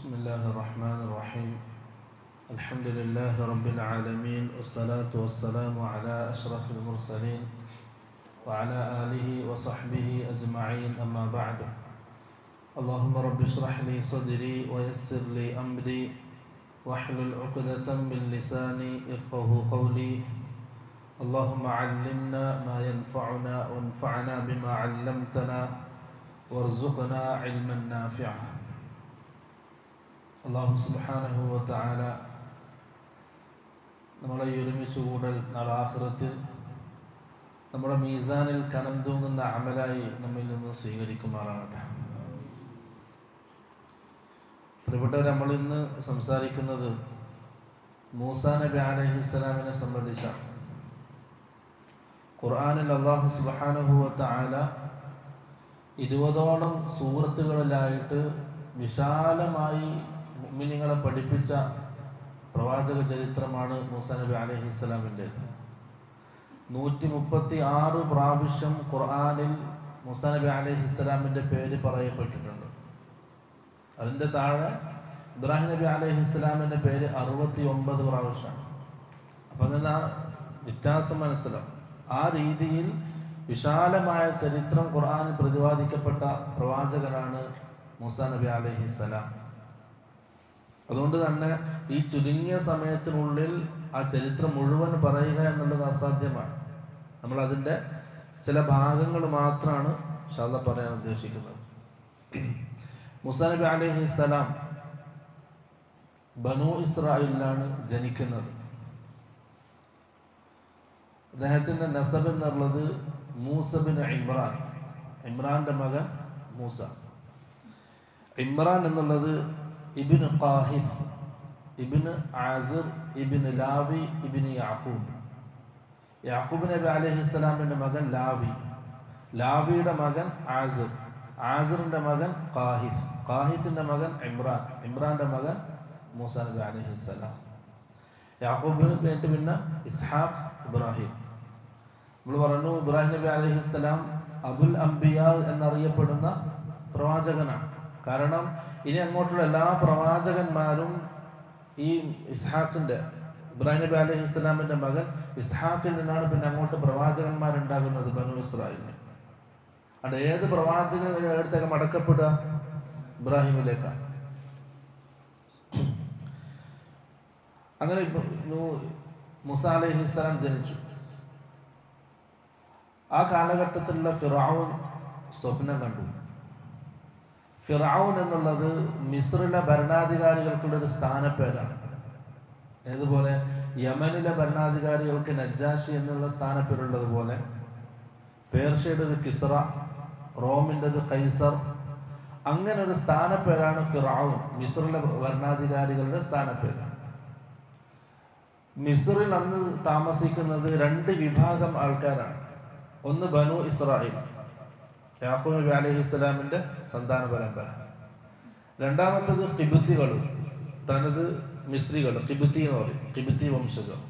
بسم الله الرحمن الرحيم الحمد لله رب العالمين والصلاة والسلام على أشرف المرسلين وعلى آله وصحبه أجمعين أما بعد اللهم رب اشرح لي صدري ويسر لي أمري واحلل عقدة من لساني يفقه قولي اللهم علمنا ما ينفعنا وانفعنا بما علمتنا وارزقنا علما نافعا. അല്ലാഹു സുബ്ഹാനഹു വ തആല നമ്മളെ ഒരുമിച്ച് കൂടൽ നാളെ ആഖിറത്തിൽ നമ്മുടെ മീസാനിൽ കനം തൂങ്ങുന്ന അമലായി നമ്മിൽ നിന്ന് സ്വീകരിക്കുമാറാകട്ടെ. പ്രിയപ്പെട്ടവർ, നമ്മൾ ഇന്ന് സംസാരിക്കുന്നത് മൂസാ നബി അലൈഹിസ്സലാമിനെ സംബന്ധിച്ചാണ്. ഖുർആനിൽ അല്ലാഹു സുബ്ഹാനഹു വ തആല 20ഓളം സൂറത്തുകളിലായിട്ട് വിശാലമായി മുഅ്മിനീങ്ങളെ പഠിപ്പിച്ച പ്രവാചക ചരിത്രമാണ് മൂസാ നബി അലൈഹിസ്സലാമിൻ്റെത്. 136 പ്രാവശ്യം ഖുർആനിൽ മൂസാ നബി അലൈഹിസ്സലാമിൻ്റെ പേര് പറയപ്പെട്ടിട്ടുണ്ട്. അതിൻ്റെ താഴെ ഇബ്രാഹിം നബി അലൈഹിസ്സലാമിൻ്റെ പേര് 69 പ്രാവശ്യമാണ്. അപ്പം അതിന് ആ വ്യത്യാസം മനസ്സിലാവും. ആ രീതിയിൽ വിശാലമായ ചരിത്രം ഖുർആനിൽ പ്രതിപാദിക്കപ്പെട്ട പ്രവാചകനാണ് മൂസാ നബി അലൈഹിസ്സലാം. അതുകൊണ്ട് തന്നെ ഈ ചുരുങ്ങിയ സമയത്തിനുള്ളിൽ ആ ചരിത്രം മുഴുവൻ പറയുക എന്നുള്ളത് അസാധ്യമാണ്. നമ്മൾ അതിൻ്റെ ചില ഭാഗങ്ങൾ മാത്രമാണ് ഇൻഷാ അല്ലാഹ് പറയാൻ ഉദ്ദേശിക്കുന്നത്. മൂസാ നബി അലൈഹിസ്സലാം ബനൂ ഇസ്രായേലിലാണ് ജനിക്കുന്നത്. അദ്ദേഹത്തിൻ്റെ നസബ് എന്നുള്ളത് മൂസ ബിൻ ഇമ്രാൻ, ഇമ്രാന്റെ മകൻ മൂസ. ഇമ്രാൻ എന്നുള്ളത് ഇബ്നു ഖാഹിഫ്, ഇബ്നു ആസിർ, ഇബ്നു ലാവി, ഇബ്നു യാഖൂബ്. യാഖൂബ് നബി അലൈഹിസ്സലാമിൻ്റെ മകൻ ലാവി, ലാവിയുടെ മകൻ ആസിർ, ആസിറിൻ്റെ മകൻ ഖാഹിഫ്, ഖാഹിഫിൻ്റെ മകൻ ഇമ്രാൻ, ഇമ്രാന്റെ മകൻ മൂസാ നബി അലൈഹിസ്സലാം. യാഖൂബ് കഴിഞ്ഞിട്ട് പിന്നെ ഇസ്ഹാഖ്, ഇബ്രാഹിം. നമ്മൾ പറഞ്ഞു ഇബ്രാഹിം നബി അലൈഹിസ്സലാം അബുൽ അംബിയ എന്നറിയപ്പെടുന്ന പ്രവാചകനാണ്. കാരണം ഇനി അങ്ങോട്ടുള്ള എല്ലാ പ്രവാചകന്മാരും ഈ ഇസ്ഹാഖിന്റെ, ഇബ്രാഹിം നബി അലൈഹിസ്സലാമിന്റെ മകൻ ഇസ്ഹാഖിൽ നിന്നാണ് പിന്നെ അങ്ങോട്ട് പ്രവാചകന്മാരുണ്ടാകുന്നത് ബനൂ ഇസ്രായേലിന്. അത് ഏത് പ്രവാചകൻ അടുത്തേക്ക് മടക്കപ്പെടുക? ഇബ്രാഹിമിലേക്കാണ്. അങ്ങനെ മൂസാ അലൈഹിസ്സലാം ജനിച്ചു. ആ കാലഘട്ടത്തിലുള്ള ഫിറഔൻ സ്വപ്നം കണ്ടു. ഫിറഔൻ എന്നുള്ളത് മിസ്രിലെ ഭരണാധികാരികൾക്കുള്ള ഒരു സ്ഥാനപ്പേരാണ്. ഏതുപോലെ യമനിലെ ഭരണാധികാരികൾക്ക് നജാഷി എന്നുള്ള സ്ഥാനപ്പേരുള്ളത് പോലെ പേർഷ്യയുടേത് കിസ്റ, റോമിൻ്റെത് കൈസർ, അങ്ങനെ ഒരു സ്ഥാനപ്പേരാണ് ഫിറഔൻ, മിസ്രിലെ ഭരണാധികാരികളുടെ സ്ഥാനപ്പേര്. മിസ്രിൽ അന്ന് താമസിക്കുന്നത് 2 വിഭാഗം ആൾക്കാരാണ്. ഒന്ന് ബനൂ ഇസ്രായേൽ, യാഖൂബ് നബി അലൈഹിസ്സലാമിന്റെ സന്താന പരമ്പര. രണ്ടാമത്തത് ഖിബ്തികൾ, തനത് മിസ്രികൾ, ഖിബ്തി എന്ന് പറയും, ഖിബ്തി വംശജർ.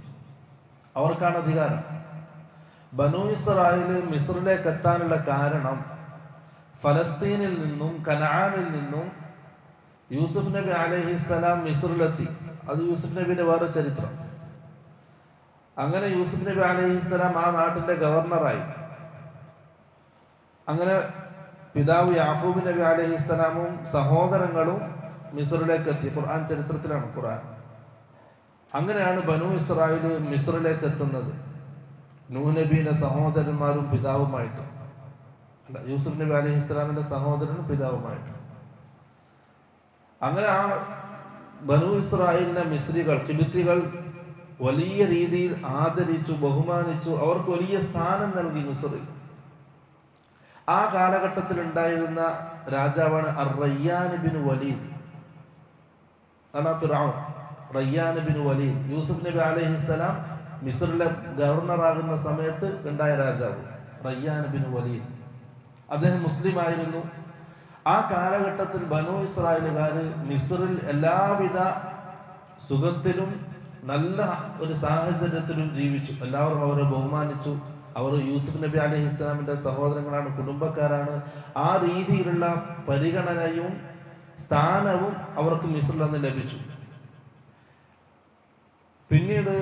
അവർക്കാണ് അധികാരം. ബനൂ ഇസ്രായേൽ മിസ്രിലേക്ക് എത്താനുള്ള കാരണം ഫലസ്തീനിൽ നിന്നും കനആനിൽ നിന്നും യൂസുഫ് നബി അലൈഹിസ്സലാം മിസ്രിലെത്തി. അത് യൂസുഫ് നബിയുടെ വേറെ ചരിത്രം. അങ്ങനെ യൂസുഫ് നബി അലൈഹിസ്സലാം ആ നാട്ടിന്റെ ഗവർണറായി. അങ്ങനെ പിതാവ് യാഖൂബ് നബി അലൈഹിസ്സലാമും സഹോദരങ്ങളും മിസ്രിലേക്ക് എത്തി. ഖുർആൻ ചരിത്രത്തിലാണ് ഖുർആൻ. അങ്ങനെയാണ് ബനൂ ഇസ്രായേൽ മിസ്രിലേക്ക് എത്തുന്നത്. നൂഹ് നബിയുടെ സഹോദരന്മാരും പിതാവുമായിട്ട്, അല്ല, യൂസുഫ് നബി അലൈഹിസ്സലാമിന്റെ സഹോദരനും പിതാവുമായിട്ട്. അങ്ങനെ ആ ബനൂ ഇസ്രായേലിനെ മിസ്രികൾ, ഖിബ്തികൾ വലിയ രീതിയിൽ ആദരിച്ചു, ബഹുമാനിച്ചു. അവർക്ക് വലിയ സ്ഥാനം നൽകി മിസ്രിൽ. ആ കാലഘട്ടത്തിൽ ഉണ്ടായിരുന്ന രാജാവാണ് Rayyan bin Walid. Firaun Rayyan bin Walid, Yusuf നബി അലൈഹിസ്സലാം മിസ്രിലെ ഗവർണറാകുന്ന സമയത്ത് ഉണ്ടായ രാജാവ് റയ്യാൻ ബിൻ വലീദ്. അദ്ദേഹം മുസ്ലിം ആയിരുന്നു. ആ കാലഘട്ടത്തിൽ ബനൂ ഇസ്രായേലുകാര് മിസ്രിൽ എല്ലാവിധ സുഖത്തിലും നല്ല ഒരു സാഹചര്യത്തിലും ജീവിച്ചു. എല്ലാവരും അവരെ ബഹുമാനിച്ചു. അവർ യൂസുഫ് നബി അലൈഹിസ്സലാമിന്റെ സഹോദരങ്ങളാണ്, കുടുംബക്കാരാണ്. ആ രീതിയിലുള്ള പരിഗണനയും സ്ഥാനവും അവർക്ക് മിസ്രിൽ നിന്ന് ലഭിച്ചു. പിന്നീട്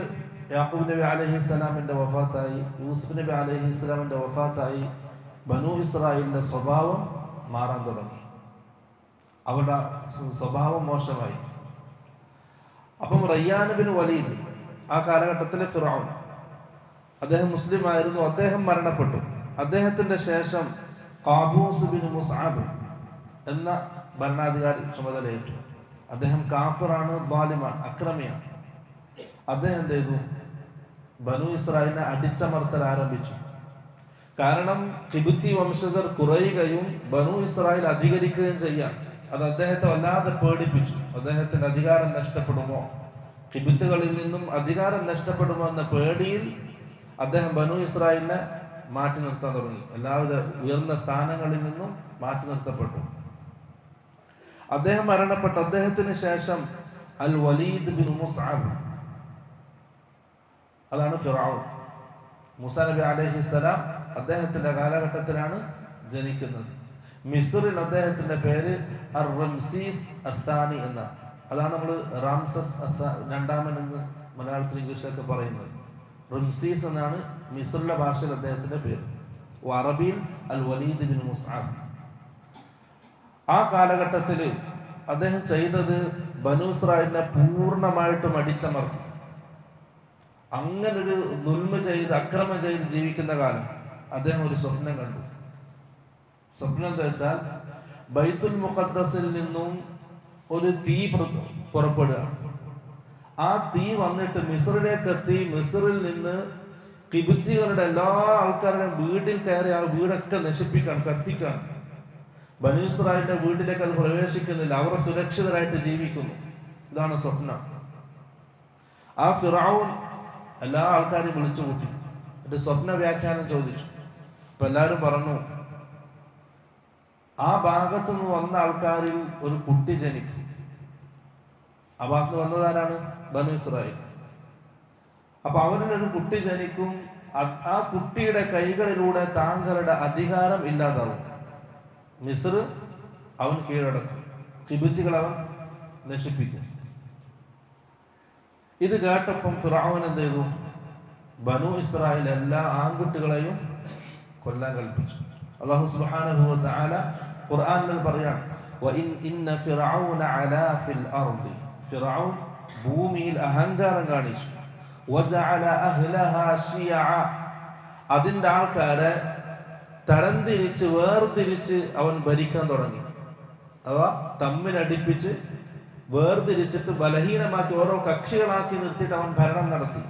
യാക്കൂബ് നബി അലൈഹിസ്സലാമിന്റെ വഫാത്തായി, യൂസുഫ് നബി അലൈഹിസ്സലാമിന്റെ വഫാത്തായി ബനൂ ഇസ്രായേലിന്റെ സ്വഭാവം മാറാൻ തുടങ്ങി. അവരുടെ സ്വഭാവം മോശമായി. അപ്പം റയ്യാൻ ബിൻ വലീദ്, ആ കാലഘട്ടത്തിലെ ഫിറഔൻ, അദ്ദേഹം മുസ്ലിം ആയിരുന്നു. അദ്ദേഹം മരണപ്പെട്ടു. അദ്ദേഹത്തിന്റെ ശേഷം ഖാബൂസ് ബിൻ മുസ്അബ് എന്ന ഭരണാധികാരി ചുമതലയേറ്റു. അദ്ദേഹം കാഫിറാണ്, ളാലിമാണ്, അക്രമിയാണ്. അദ്ദേഹം എന്ത് ചെയ്തു? ബനൂ ഇസ്രായേലിനെ അടിച്ചമർത്തൽ ആരംഭിച്ചു. കാരണം ഖിബ്തി വംശജർ കുറയുകയും ബനൂ ഇസ്രായേൽ അധികരിക്കുകയും ചെയ്യാം. അത് അദ്ദേഹത്തെ വല്ലാതെ പേടിപ്പിച്ചു. അദ്ദേഹത്തിന്റെ അധികാരം നഷ്ടപ്പെടുമോ, ഖിബ്തുകളിൽ നിന്നും അധികാരം നഷ്ടപ്പെടുമോ എന്ന പേടിയിൽ അദ്ദേഹം ബനൂ ഇസ്രായേലിനെ മാറ്റി നിർത്താൻ തുടങ്ങി. എല്ലാവിധ ഉയർന്ന സ്ഥാനങ്ങളിൽ നിന്നും മാറ്റി നിർത്തപ്പെട്ടു. അദ്ദേഹം മരണപ്പെട്ടു. അദ്ദേഹത്തിന് ശേഷം അൽ വലീദ് ബിൻ മുസ്അബ്, അതാണ് ഫിറഔൻ. മൂസാ നബി അലൈഹിസ്സലാം അദ്ദേഹത്തിന്റെ കാലഘട്ടത്തിലാണ് ജനിക്കുന്നത്. മിസ്റിൽ അദ്ദേഹത്തിന്റെ പേര് റംസീസ് അത്താനി എന്നാണ്. അതാണ് നമ്മൾ റാംസസ് രണ്ടാമൻ എന്ന് മലയാളത്തിൽ ഇംഗ്ലീഷിലൊക്കെ പറയുന്നത്. റംസീസ് എന്നാണ് മിസ്റിലെ ഭാഷയിൽ അദ്ദേഹത്തിന്റെ പേര്. അറബിയിൽ അൽ വലീദ് ബിൻ മുസ്അബ്. ആ കാലഘട്ടത്തിൽ അദ്ദേഹം ചെയ്തത് ബനൂ ഇസ്രായേലിനെ പൂർണ്ണമായിട്ടും അടിച്ചമർത്തി. അങ്ങനൊരു ദുൽമ ചെയ്ത്, അക്രമം ചെയ്ത് ജീവിക്കുന്ന കാലം അദ്ദേഹം ഒരു സ്വപ്നം കണ്ടു. സ്വപ്നം എന്താ വെച്ചാൽ, ബൈത്തുൽ മുഖദ്ദസിൽ നിന്നും ഒരു തീ പുറപ്പെടുക. ആ തീ വന്നിട്ട് മിസ്റിലേക്ക് എത്തി. മിസ്റിൽ നിന്ന് ഖിബ്തികളുടെ എല്ലാ ആൾക്കാരുടെയും വീട്ടിൽ കയറി ആ വീടൊക്കെ നശിപ്പിക്കാൻ, കത്തിക്കാൻ. ബനൂ ഇസ്രായേലിന്റെ വീട്ടിലേക്ക് അത് പ്രവേശിക്കുന്നില്ല. അവർ സുരക്ഷിതരായിട്ട് ജീവിക്കുന്നു. ഇതാണ് സ്വപ്നം. ആ ഫിറഔൻ എല്ലാ ആൾക്കാരെയും വിളിച്ചു കൂട്ടി. എന്നിട്ട് സ്വപ്ന വ്യാഖ്യാനം ചോദിച്ചു. അപ്പൊ എല്ലാവരും പറഞ്ഞു, ആ ഭാഗത്തു നിന്ന് വന്ന ആൾക്കാരിൽ ഒരു കുട്ടി ജനിക്കും. ആ ഭാഗത്ത് നിന്ന് വന്നതാരാണ്? ബനൂ ഇസ്രായേൽ. അപ്പൊ അവരിലൊരു കുട്ടി ജനിക്കും. ആ കുട്ടിയുടെ കൈകളിലൂടെ താങ്കളുടെ അധികാരം ഇല്ലാതാവും. മിസ്ർ അവൻ കീഴടക്കും, ഖിബ്തികൾ അവൻ നശിപ്പിക്കും. ഇത് കേട്ടപ്പം ഫിറഔൻ എന്ത് ചെയ്തു? ബനൂ ഇസ്രായേൽ എല്ലാ ആൺകുട്ടികളെയും കൊല്ലാൻ കൽപ്പിച്ചു. അല്ലാഹു സുബ്ഹാനഹു വ തആല ഖുർആനിൽ പറയാണ്, ഇന്ന ഫിറഔന അലാ ഫിൽ അർദി, ഫിറഔൻ ഭൂമിയിൽ അഹങ്കാരം കാണിച്ചു. വജഅല അഹ്ലഹാ ശിയഅ, അതിന്റെ ആൾക്കാരെ തരംതിരിച്ച് വേർതിരിച്ച് അവൻ ഭരിക്കാൻ തുടങ്ങി. അവ തമ്മിലടിപ്പിച്ച് വേർതിരിച്ചിട്ട് ബലഹീനമാക്കി ഓരോ കക്ഷികളാക്കി നിർത്തിയിട്ട് അവൻ ഭരണം നടത്തി.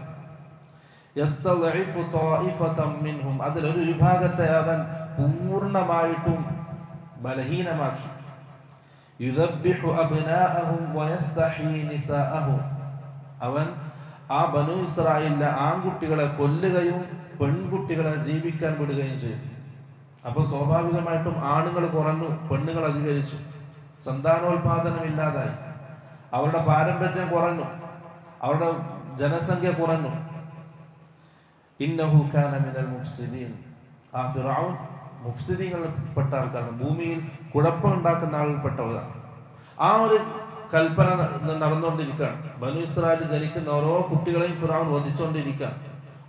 യസ്തളിഫു ത്വായിഫതൻ മിൻഹും, അതിലൊരു വിഭാഗത്തെ അവൻ പൂർണ്ണമായിട്ടും ബലഹീനമാക്കി. യുദബ്ബിഹു അബ്നാഅഹും വയസ്തഹീ നിസാഅഹും, അവൻ ആ ബനൂ ഇസ്രായേലിലെ ആൺകുട്ടികളെ കൊല്ലുകയും പെൺകുട്ടികളെ ജീവിക്കാൻ വിടുകയും ചെയ്തു. അപ്പൊ സ്വാഭാവികമായിട്ടും ആണുങ്ങൾ കുറഞ്ഞു, പെണ്ണുങ്ങൾ അധികരിച്ചു. സന്താനോത്പാദനം ഇല്ലാതായി. അവരുടെ പാരമ്പര്യം കുറഞ്ഞു, അവരുടെ ജനസംഖ്യ കുറഞ്ഞു. ഇന്നഹു കാന മിനൽ മുഫ്സിദീൻ, ആ ഫിറഔൻ മുഫ്സിദീങ്ങളിൽപ്പെട്ട ആൾക്കാരാണ്, ഭൂമിയിൽ കുഴപ്പമുണ്ടാക്കുന്ന ആളിൽപ്പെട്ടവരാണ്. ആ ഒരു കൽപ്പന നടന്നുകൊണ്ടിരിക്കുകയാണ്. ബനൂ ഇസ്രായേൽ ജനിക്കുന്ന ഓരോ കുട്ടികളെയും ഫിറഔൻ വധിച്ചുകൊണ്ടിരിക്കുകയാണ്.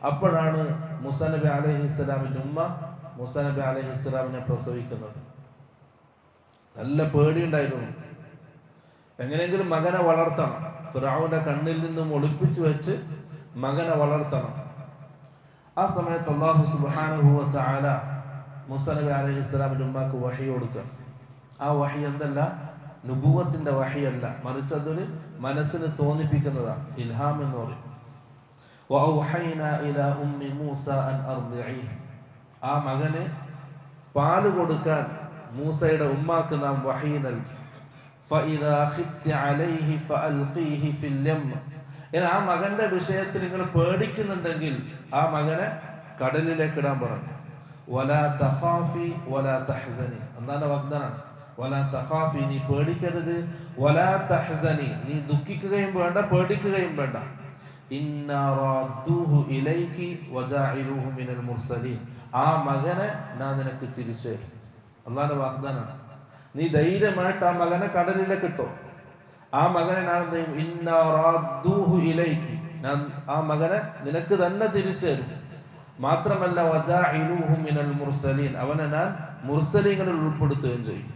അപ്പോഴാണ് മൂസാ നബി അലൈഹിസ്സലാമിന്റെ ഉമ്മ മൂസാ നബി അലൈഹിസ്സലാമിനെ പ്രസവിക്കുന്നത്. നല്ല പേടിയുണ്ടായിരുന്നു. എങ്ങനെയെങ്കിലും മകനെ വളർത്തണം, ഫിറഔന്റെ കണ്ണിൽ നിന്നും ഒളിപ്പിച്ചു വെച്ച് മകനെ വളർത്തണം. ആ സമയത്ത് അല്ലാഹു സുബ്ഹാനഹു വ തആല മൂസാ നബി അലൈഹിസ്സലാമിന്റെ ഉമ്മക്ക് വഹി കൊടുക്കുക. ആ വഹി എന്തല്ല, നുബുവത്തിന്റെ വഹിയല്ല, മറിച്ച് അതൊരു മനസ്സിന് തോന്നിപ്പിക്കുന്നതാണ്, ഇൽഹാം എന്ന് പറയും. വഔഹൈനാ ഇലാ ഉമ്മി മൂസ അൻ അർദിഈഹി, ആ മകന് പാല് കൊടുക്കാൻ മൂസയുടെ ഉമ്മാക്ക് നാം വഹി നൽകി. ഫഇദാ ഖിഫ്തി അലൈഹി ഫഅൽഖീഹി ഫിൽ യം, ആ മകന്റെ വിഷയത്തിൽ നിങ്ങൾ പേടിക്കുന്നുണ്ടെങ്കിൽ ആ മകനെ കടലിലേക്ക് ഇടാൻ പറഞ്ഞു. വലാ തഖാഫി വലാ തഹ്സനി, എന്താണ് വാഗ്ദാനം? വലാ തഖാഫി, നീ പേടിക്കരുത്. വലാ തഹ്സനി, നീ ദുഃഖിക്കുകയും വേണ്ട, പേടിക്കുകയും വേണ്ട. ഇന്നാ റാദ്ദൂഹു ഇലൈകി വജാഇലൂഹു മിനൽ മുർസലീൻ, ആ മകനെ ഞാൻ നിനക്ക് തിരിച്ചു തരും. അല്ലാഹുവിന്റെ വാഗ്ദാനമാണ്. നീ ധൈര്യമായിട്ട് ആ മകനെ കടലിലേക്ക് ഇട്ടോ. ആ മകനെ ഞാൻ ആ മകനെ നിനക്ക് തന്നെ തിരിച്ചു തരും. മാത്രമല്ല വജാഇലുഹു മിനൽ മുർസലീൻ, അവനെ ഞാൻ മുർസലീങ്ങളിൽ ഉൾപ്പെടുത്തുകയും ചെയ്യും.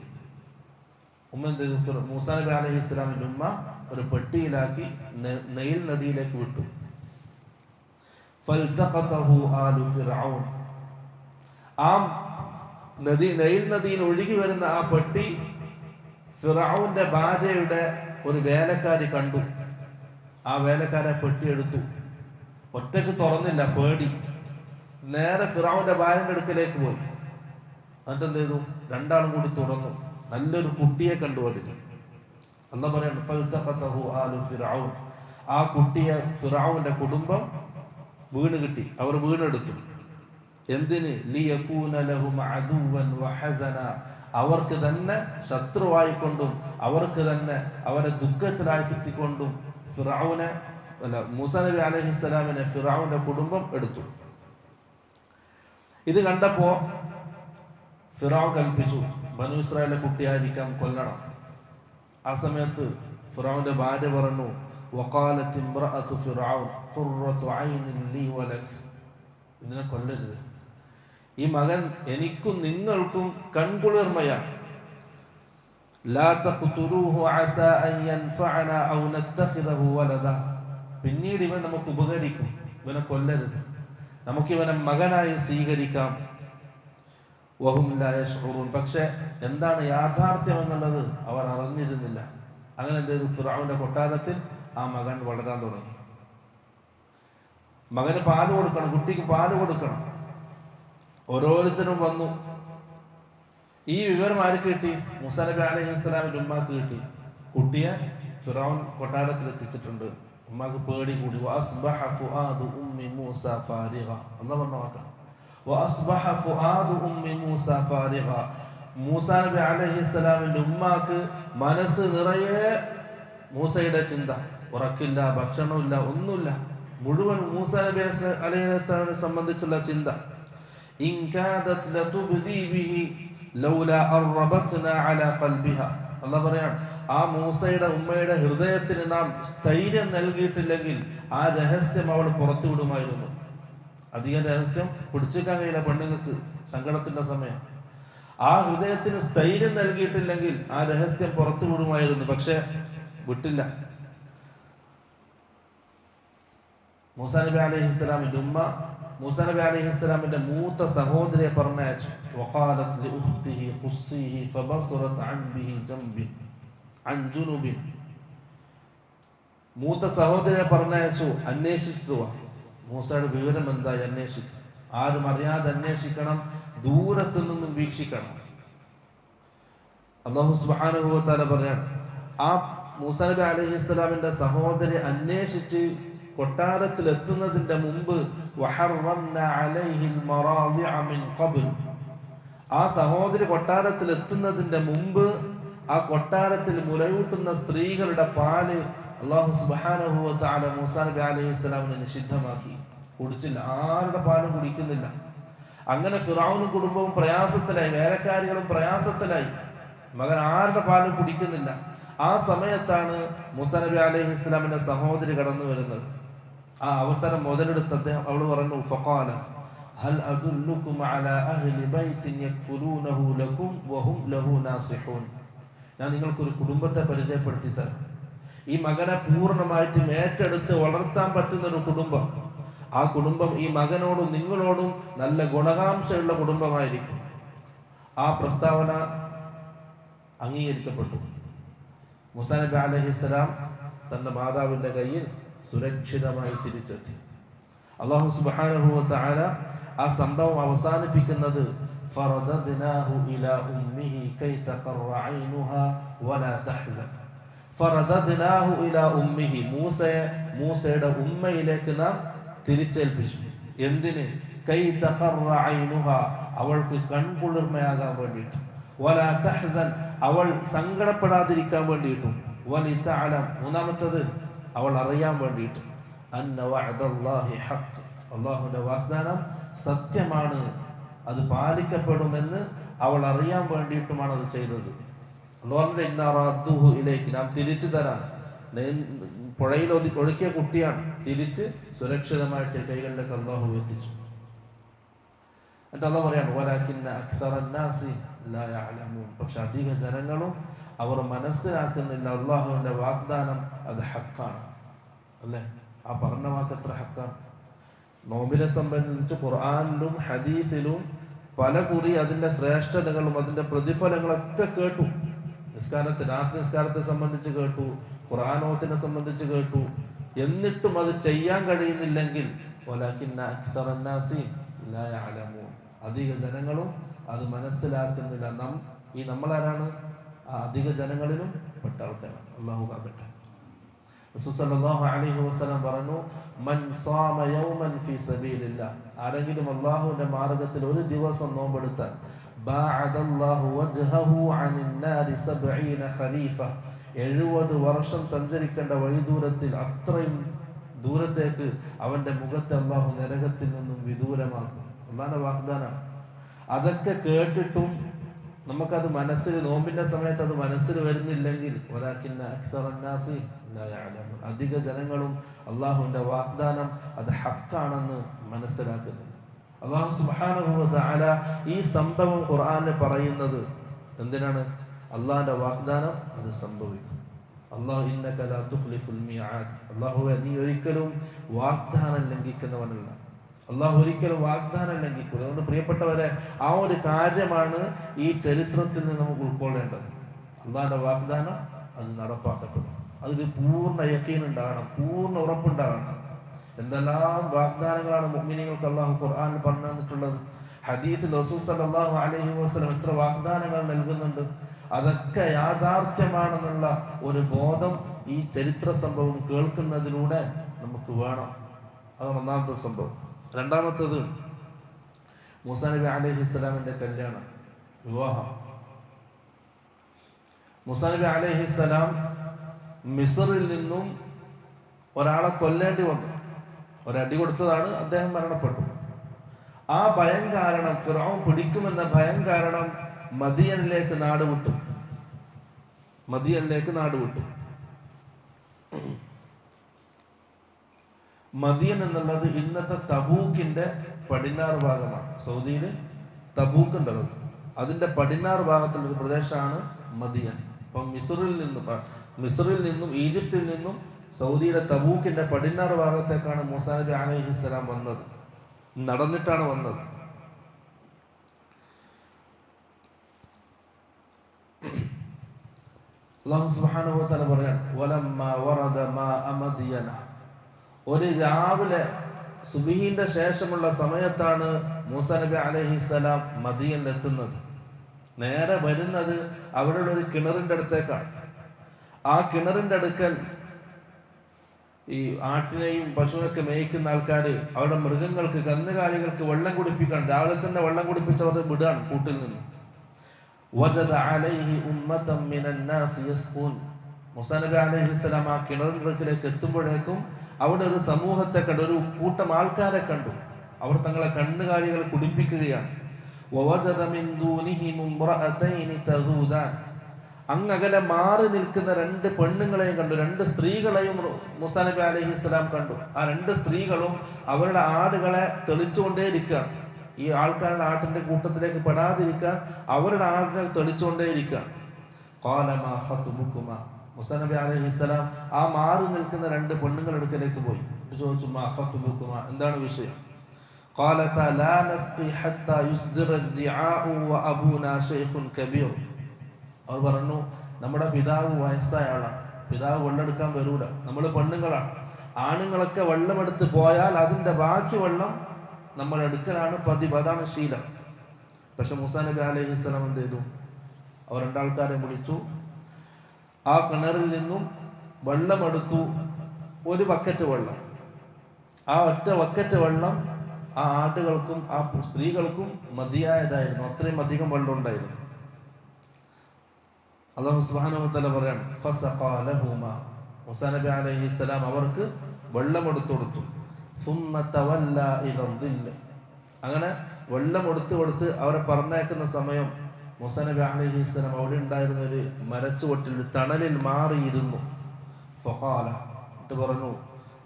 ഉമ്മ എന്ത് ചെയ്തു? മൂസാ നബി അലൈഹി ഇസ്ലാമിന്റെ ഉമ്മ ഒരു പെട്ടിയിലാക്കി നൈൽ നദിയിലേക്ക് വിട്ടു. ഫൽതഖതഹു ആലു ഫിർഔൻ, ആ നൈൽ നദിയിൽ ഒഴുകി വരുന്ന ആ പെട്ടി ഫിർഔന്റെ ഭാര്യയുടെ ഒരു വേലക്കാരി കണ്ടു. ആ വേലക്കാരെ പെട്ടി എടുത്തു. ഒറ്റക്ക് തുറന്നില്ല, പേടി. നേരെ ഫിർഔന്റെ ഭാര്യന്റെ അടുക്കലേക്ക് പോയി. എന്നിട്ട് എന്ത് ചെയ്തു? രണ്ടാളും കൂടി തുറന്നു. നല്ലൊരു കുട്ടിയെ കണ്ടു. അതിന് അല്ലാഹു പറയാണ് ഫൽതഖതഹു ആലു ഫിർഔൻ, ആ കുട്ടിയെ ഫിർഔന്റെ കുടുംബം വീണ് കിട്ടി, അവർ വീണെടുത്തു. എന്തിന്? ലിയകൂന ലഹും അദുവൻ വഹസന, അവർക്ക് തന്നെ ശത്രുവായിക്കൊണ്ടും അവർക്ക് തന്നെ അവരെ ദുഃഖത്തിലാക്കിക്കൊണ്ടും ഫിർഔനെ മൂസാ നബി അലൈഹിസ്സലാമിനെ ഫിർഔന്റെ കുടുംബം എടുത്തു. ഇത് കണ്ടപ്പോ ഫിർഔൻ കൽപ്പിച്ചു, ബനൂ ഇസ്രായേലിലെ കുട്ടിയായിരിക്കാം, കൊല്ലണം. ആ സമയത്ത് ഫിർഔന്റെ ഭാര്യ പറഞ്ഞു, വഖാലത്ത് ഇംറഅതു ഫിർഔൻ ഖുർറതു ഐനിൻ ലീ വലക്, ഇതിനെ കൊല്ലരുത്, ഈ മകൻ എനിക്കും നിങ്ങൾക്കും കൺകുളിർമയാണ്. ലാ തഖ്തുലൂഹു അസാ അൻ യൻഫഅനാ ഔ നത്തഖിദഹു വലദ, പിന്നീട് ഇവൻ നമുക്ക് ഉപകരിക്കും, ഇവനെ കൊല്ലരുത്, നമുക്ക് ഇവനെ മകനായി സ്വീകരിക്കാം. വഹും ലാ യശ്ഉറൂൻ, പക്ഷെ എന്താണ് യാഥാർത്ഥ്യം എന്നുള്ളത് അവർ അറിഞ്ഞിരുന്നില്ല. അങ്ങനെ എന്ത് ചെയ്തു? ഫിർഔന്റെ കൊട്ടാരത്തിൽ ആ മകൻ വളരാൻ തുടങ്ങി. മകന് പാല് കൊടുക്കണം, കുട്ടിക്ക് പാല് കൊടുക്കണം. ഓരോരുത്തരും വന്നു. ഈ വിവരം ആർക്ക് കിട്ടി? മൂസാ നബി അലൈഹിസ്സലാമിന്റെ ഉമ്മാക്ക് കിട്ടി. കുട്ടിയെ ഫിർഔൻ കൊട്ടാരത്തിൽ എത്തിച്ചിട്ടുണ്ട്. ഉമ്മാക്ക് പേടി കൂടി. വഅസ്ബഹ ഫുആദു ഉമ്മി മൂസ ഫാരിഗ, അല്ലാഹു പറഞ്ഞ വാക്കാണ്. വഅസ്ബഹ ഫുആദു ഉമ്മി മൂസ ഫാരിഗ, മൂസാ നബി അലൈഹിസ്സലാമിന്റെ ഉമ്മാക്ക് മനസ്സ് നിറയെ മൂസയുടെ ചിന്ത. ഉറക്കില്ല, ഭക്ഷണമില്ല, ഒന്നുമില്ല. മുഴുവൻ മൂസാ നബി അലൈഹിസ്സലാമിനെ സംബന്ധിച്ചുള്ള ചിന്ത. ഇൻ കാദത് ലതുബ്ദി ബിഹി ലൗലാ അർബത്നാ അലാ ഖൽബിഹാ, അല്ലാഹു പറയാൻ, ആ മൂസയുടെ ഉമ്മയുടെ ഹൃദയത്തിന് നാം സ്ഥൈര്യം നൽകിയിട്ടില്ലെങ്കിൽ ആ രഹസ്യം അവൾ പുറത്തു വിടുമായിരുന്നു. അധികം രഹസ്യം പിടിച്ചേക്കാൻ കഴിയില്ല പെണ്ണുങ്ങൾക്ക് സങ്കടത്തിന്റെ സമയം. ആ ഹൃദയത്തിന് സ്ഥൈര്യം നൽകിയിട്ടില്ലെങ്കിൽ ആ രഹസ്യം പുറത്തു വിടുമായിരുന്നു. പക്ഷെ വിട്ടില്ല. മൂസാ നബി അലൈഹിസ്സലാമിന്റെ ഉമ്മ മൂസാ നബി അലൈഹിസ്സലാമിന്റെ മൂത്ത സഹോദരിയെ പറഞ്ഞയച്ചു. വഖാലത് ലിഉഖ്തിഹി ഖുസ്സിഹി ഫബസറത് അൻ ബിഹി ജംബിൻ അൻ ജുനുബിൻ, മൂത്ത സഹോദരിയെ പറഞ്ഞയച്ചു, അന്വേഷിച്ചിട്ട് വാ, മൂസയുടെ വിവരം എന്തായി അന്വേഷിക്കും. ആരും അറിയാതെ അന്വേഷിക്കണം, ദൂരത്തു നിന്നും വീക്ഷിക്കണം. അല്ലാഹു സുബ്ഹാനഹു വ തആല പറയാൻ, ആ മൂസാ നബി അലൈഹിസ്സലാമിന്റെ സഹോദരി അന്വേഷിച്ച് കൊട്ടാരത്തിൽ എത്തുന്നതിന്റെ മുമ്പ് ആ സഹോദരി കൊട്ടാരത്തിൽ എത്തുന്നതിന്റെ മുമ്പ് ആ കൊട്ടാരത്തിൽ മുലയൂട്ടുന്ന സ്ത്രീകളുടെ പാല് അല്ലാഹു സുബ്ഹാനഹു വ തആല മൂസാ നബി അലൈഹിസ്സലാമിനെ നിഷിദ്ധമാക്കി. കുടിച്ചില്ല, ആരുടെ പാലും കുടിക്കുന്നില്ല. അങ്ങനെ ഫിറഔനും കുടുംബവും പ്രയാസത്തിലായി, വേലക്കാരികളും പ്രയാസത്തിലായി. മകൻ ആരുടെ പാലും കുടിക്കുന്നില്ല. ആ സമയത്താണ് മൂസാ നബി അലൈഹിസ്സലാമിന്റെ സഹോദരി കടന്നു വരുന്നത്. ആ അവസരം മുതലെടുത്ത് അവള് പറഞ്ഞു, ഫഖാലത് ഹൽ അദുല്ലുകും അലാ അഹ്ലി ബൈത്തിൻ യക്ഫുലൂനഹു ലകും വഹും ലഹു നാസിഹൂൻ, ഞാൻ നിങ്ങൾക്കൊരു കുടുംബത്തെ പരിചയപ്പെടുത്തി തരാം. ഈ മകനെ പൂർണ്ണമായിട്ടും ഏറ്റെടുത്ത് വളർത്താൻ പറ്റുന്ന ഒരു കുടുംബം. ആ കുടുംബം ഈ മകനോടും നിങ്ങളോടും നല്ല ഗുണകാംക്ഷയുള്ള കുടുംബമായിരിക്കും. ആ പ്രസ്താവന അംഗീകരിക്കപ്പെട്ടു. മൂസാ നബി അലൈഹിസ്സലാം തന്റെ മാതാവിന്റെ കയ്യിൽ സുരക്ഷിതമായി തിരിച്ചെത്തി. അല്ലാഹു സുബ്ഹാനഹു വ തആല ആ സംഭവം അവസാനിപ്പിക്കുന്നത് ഫറദദ്നാഹു ഇലാ ഉമ്മിഹി കൈ തഖറ ഐനുഹാ വലാ തഹ്സൻ. ഫറദദ്നാഹു ഇലാ ഉമ്മിഹി, മൂസയുടെ ഉമ്മയിലേക്ക് നാം തിരിച്ചേൽപ്പിച്ചു. എന്തിന്? കൈ തഖറ ഐനുഹാ, അവൾക്ക് കൺകുളിർമയാകാൻ വേണ്ടിയിട്ട്. വലാ തഹ്സൻ, അവൾ സങ്കടപ്പെടാതിരിക്കാൻ വേണ്ടിയിട്ടും. വലിതഅലം, മൂന്നാമത്തത് അവൾ അറിയാൻ വേണ്ടിയിട്ട്. അന്ന വഅദല്ലാഹി ഹഖ്, അല്ലാഹുവിന്റെ വാഗ്ദാനം സത്യമാണ്, അത് പാലിക്കപ്പെടുമെന്ന് അവൾ അറിയാൻ വേണ്ടിയിട്ടുമാണ് അത് ചെയ്തത്. അള്ളാഹുവിന്റെ ഇന്നറാദ്ദുഹു നാം തിരിച്ചു തരാം. പുഴയിൽ ഒഴുക്കിയ കുട്ടിയാണ്, തിരിച്ച് സുരക്ഷിതമായിട്ട് കൈകളിലേക്ക് അള്ളാഹു എത്തിച്ചു. എന്നിട്ട് അള്ളാഹു പറയാണ് വലാകിന്ന അക്സറന്നാസി ലാ യഅലമൂൻ. പക്ഷെ അധിക ജനങ്ങളും അവർ മനസ്സിലാക്കുന്നില്ല അള്ളാഹുവിന്റെ വാഗ്ദാനം അത് ഹക്കാണ്. അല്ലേ? ആ പറഞ്ഞ വാക്ക് എത്ര ഹക്കാണ്. നോമ്പിനെ സംബന്ധിച്ച് ഖുർആനിലും ഹദീസിലും പല കുറി അതിന്റെ ശ്രേഷ്ഠതകളും അതിന്റെ പ്രതിഫലങ്ങളൊക്കെ കേട്ടു. രാത്രി നിസ്കാരത്തെ സംബന്ധിച്ച് കേട്ടു, ഖുർആനോത്തിനെ സംബന്ധിച്ച് കേട്ടു. എന്നിട്ടും അത് ചെയ്യാൻ കഴിയുന്നില്ലെങ്കിൽ വലാകിന്ന അക്സറന്നാസി ലാ യഅലമൂൻ. അധിക ജനങ്ങളും അത് മനസ്സിലാക്കുന്നില്ല. നമ്മളാരാണ്? ആ അധിക ജനങ്ങളിലും പെട്ട ആൾക്കാരാണ്. അല്ലാഹു കാക്കട്ടെ. റസൂൽ സല്ലല്ലാഹു അലൈഹി വസല്ലം പറഞ്ഞു, മൻ സാമ യൗമൻ ഫീ സബീലില്ലാഹ്, ആരെങ്കിലും അല്ലാഹുവിന്റെ മാർഗ്ഗത്തിൽ ഒരു ദിവസം നോമ്പെടുത്താൽ ബഅദല്ലാഹു വജ്ഹഹു അനിൻ നാരി 70 ഖരീഫ, 70 വർഷം സഞ്ചരിക്കേണ്ട വഴിദൂരത്തിൽ അത്രയും ദൂരത്തേക്ക് അവന്റെ മുഖത്തെ അല്ലാഹു നരകത്തിൽ നിന്നും വിദൂരമാക്കും. അല്ലാഹുവിന്റെ വാഗ്ദാനം. അതൊക്കെ കേട്ടിട്ടും നമുക്കത് മനസ്സിൽ, നോമ്പിന്റെ സമയത്ത് അത് മനസ്സിൽ വരുന്നില്ലെങ്കിൽ വലാകിന്ന അക്സറന്നാസി ലാ യഅലമൂൻ, അധിക ജനങ്ങളും അള്ളാഹുവിന്റെ വാഗ്ദാനം അത് ഹക്കാണെന്ന് മനസ്സിലാക്കുന്നില്ല. അല്ലാഹു സുബ്ഹാനഹു വ തആല ഈ സംഭവം ഖുർആനിൽ പറയുന്നത് എന്തിനാണ്? അള്ളാഹിന്റെ വാഗ്ദാനം അത് സംഭവിക്കും. അല്ലാഹു ഇന്നക ലാ തുഖ്ലിഫുൽ മിആദ്, അല്ലാഹുവേ നീ ഒരിക്കലും വാഗ്ദാനം ലംഘിക്കുന്നവനല്ല. അള്ളാഹു ഒരിക്കലും വാഗ്ദാനം ലംഘിക്കുക. അതുകൊണ്ട് പ്രിയപ്പെട്ടവരെ, ആ ഒരു കാര്യമാണ് ഈ ചരിത്രത്തിൽ നിന്ന് നമുക്ക് ഉൾക്കൊള്ളേണ്ടത്. അള്ളാഹിന്റെ വാഗ്ദാനം അത് നടപ്പാക്കപ്പെടും. അതിൽ പൂർണ്ണ യഖീൻ ഉണ്ടാകണം, പൂർണ്ണ ഉറപ്പുണ്ടാകണം. എന്തെല്ലാം വാഗ്ദാനങ്ങളാണ് മുഅ്മിനീങ്ങൾക്ക് അള്ളാഹു ഖുർആനിൽ പറഞ്ഞു തന്നിട്ടുള്ളത്. ഹദീസിൽ റസൂൽ സല്ലല്ലാഹു അലൈഹി വസല്ലം എത്ര വാഗ്ദാനങ്ങൾ നൽകുന്നുണ്ട്. അതൊക്കെ യാഥാർത്ഥ്യമാണെന്നുള്ള ഒരു ബോധം ഈ ചരിത്ര സംഭവം കേൾക്കുന്നതിലൂടെ നമുക്ക് വേണം. അതാണ് ഒന്നാമത്തെ സംഭവം. രണ്ടാമത്തേത് മൂസാ നബി അലൈഹിസ്സലാമിന്റെ കല്യാണം, വിവാഹം. മൂസാ നബി അലൈഹിസ്സലാം മിസ്റിൽ നിന്നും ഒരാളെ കൊല്ലേണ്ടി വന്നു. ഒരടി കൊടുത്തതാണ്, അദ്ദേഹം മരണപ്പെട്ടു. ആ ഭയം കാരണം, ഫിർഔൻ പിടിക്കുമെന്ന ഭയം കാരണം മദിയനിലേക്ക് നാടുവിട്ടു. മദിയൻ എന്നുള്ളത് ഇന്നത്തെ തബൂക്കിന്റെ പടിഞ്ഞാറ് ഭാഗമാണ്. സൗദിയിൽ തബൂക്ക് ഉണ്ടല്ലോ, അതിന്റെ പടിഞ്ഞാറ് ഭാഗത്തുള്ള ഒരു പ്രദേശമാണ് മദിയൻ. അപ്പം മിസ്റിൽ നിന്നും ഈജിപ്തിൽ നിന്നും സൗദിയുടെ തബൂക്കിന്റെ പടിഞ്ഞാറ് ഭാഗത്തേക്കാണ് മൂസാ നബി അലൈഹിസ്സലാം വന്നത്. നടന്നിട്ടാണ് വന്നത്. അല്ലാഹു സുബ്ഹാനഹു വ തആല പറയാണ്, വലമ്മാ വറദ മാഅ മദിയന, ഒരു രാവിലെ സുബ്ഹിന്റെ ശേഷമുള്ള സമയത്താണ് മൂസാ നബി അലൈഹിസ്സലാം മദിയനിൽ എത്തുന്നത്. നേരെ വരുന്നത് അവിടെയുള്ള ഒരു കിണറിന്റെ അടുത്തേക്കാണ്. ആ കിണറിന്റെ അടുക്കൽ ഈ ആട്ടിനെയും പശുവിനൊക്കെ മേയ്ക്കുന്ന ആൾക്കാർ അവരുടെ മൃഗങ്ങൾക്ക്, കന്നുകാലികൾക്ക് വെള്ളം കുടിപ്പിക്കാൻ രാവിലെ തന്നെ വെള്ളം കുടിപ്പിച്ചവർ വിടാണ് കൂട്ടിൽ നിന്ന്. വജദ അലൈഹി ഉമ്മതൻ മിനൻ നാസ് യസ്ഖൂൻ, മൂസാ നബി അലൈഹിസ്സലാം ആ കിണറിന്റെ അടുക്കിലേക്ക് എത്തുമ്പോഴേക്കും അവിടെ ഒരു സമൂഹത്തെ കണ്ടു, ഒരു കൂട്ടം ആൾക്കാരെ കണ്ടു. അവർ തങ്ങളെ കന്നുകാലികളെ കുടിപ്പിക്കുകയാണ്. വവജദ മിൻ ദൂനിഹിം ഇംറഅതൈനി തദൂദാൻ, അങ്ങകലെ മാറി നിൽക്കുന്ന 2 പെണ്ണുങ്ങളെയും കണ്ടു, 2 സ്ത്രീകളെയും മൂസാ നബി അലൈഹിസ്സലാം കണ്ടു. ആ 2 സ്ത്രീകളും അവരുടെ ആടുകളെ തെളിച്ചുകൊണ്ടേയിരിക്കുകയാണ്. ഈ ആൾക്കാരുടെ ആട്ടിന്റെ കൂട്ടത്തിലേക്ക് പെടാതിരിക്കാൻ അവരുടെ ആടിനെ തെളിച്ചുകൊണ്ടേയിരിക്കുകയാണ്. ഖാല മാ ഖത്ബുകുമാ, മൂസാ നബി അലൈഹിസ്സലാം ആ മാറി നിൽക്കുന്ന 2 പെണ്ണുങ്ങളുടെ അടുക്കലേക്ക് പോയി. ചോദിച്ചു, മാ ഖത്ബുകുമാ, എന്താണ് വിഷയം? ഖാലതാ ലാ നസ്ഖി ഹത്താ യുസ്ദിറ الرعاء വഅബൂനാ ശൈഖുൻ കബീർ. അവർ പറഞ്ഞു, നമ്മുടെ പിതാവ് വയസ്സായ ആളാണ്, പിതാവ് വെള്ളമെടുക്കാൻ വരൂല, നമ്മൾ പെണ്ണുങ്ങളാണ്. ആണുങ്ങളൊക്കെ വെള്ളമെടുത്ത് പോയാൽ അതിന്റെ ബാക്കി വെള്ളം നമ്മൾ എടുക്കലാണ് പതിവ്, അതാണ് ശീലം. പക്ഷെ മൂസാ നബി അലൈഹിസ്സലാം എന്ത് ചെയ്തു? അവർ 2 ആൾക്കാരെ വിളിച്ചു. ആ കിണറിൽ നിന്നും വെള്ളമെടുത്തു, 1 ബക്കറ്റ് വെള്ളം. ആ ഒറ്റ ബക്കറ്റ് വെള്ളം ആ ആടുകൾക്കും ആ സ്ത്രീകൾക്കും മതിയായതായിരുന്നു. അത്രയും അധികം വെള്ളം ഉണ്ടായിരുന്നു. അല്ലാഹു സുബ്ഹാനഹു വ തആല പറയാണ്, ഫസഖാ ലഹുമാ, മൂസാ നബി അലൈഹിസ്സലാം അവർക്ക് വെള്ളമെടുത്തു കൊടുത്തു. സുമ്മ തവല്ലാ ഇലൽ ദില്ല, അങ്ങനെ വെള്ളം കൊടുത്ത് അവരെ പറഞ്ഞേക്കുന്ന സമയം മൂസാ നബി അലൈഹിസ്സലാം അവിടെ ഉണ്ടായിരുന്ന ഒരു മരച്ചുവട്ടിൽ ഒരു തണലിൽ മാറിയിരുന്നു. ഫഖാല, എന്നിട്ട് പറഞ്ഞു,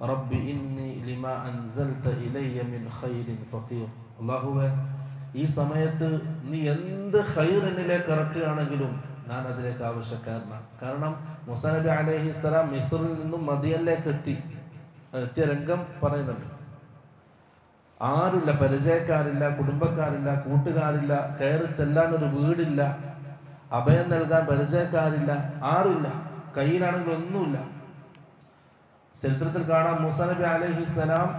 റബ്ബി ഇന്നി ലിമാ അൻസൽത ഇലയ്യ മിൻ ഖൈരിൻ ഫഖീർ. അല്ലാഹുവേ, ഈ സമയത്ത് നീ എന്ത് ഖൈറിനിലേക്ക് ഇറക്കുകയാണെങ്കിലും ഞാൻ അതിലേക്ക് ആവശ്യക്കാരനാണ്. കാരണം മൂസാ നബി അലൈഹിസ്സലാം മിസ്റിൽ നിന്നും മദിയനിലേക്ക് എത്തിയ രംഗം പറയുന്നുണ്ട്. ആരുമില്ല, പരിചയക്കാരില്ല, കുടുംബക്കാരില്ല, കൂട്ടുകാരില്ല, കയറി ചെല്ലാൻ ഒരു വീടില്ല, അഭയം നൽകാൻ പരിചയക്കാരില്ല, ആരുമില്ല, കയ്യിലാണെങ്കിൽ ഒന്നുമില്ല. ചരിത്രത്തിൽ കാണാം, മൂസാ നബി അലൈഹിസ്സലാം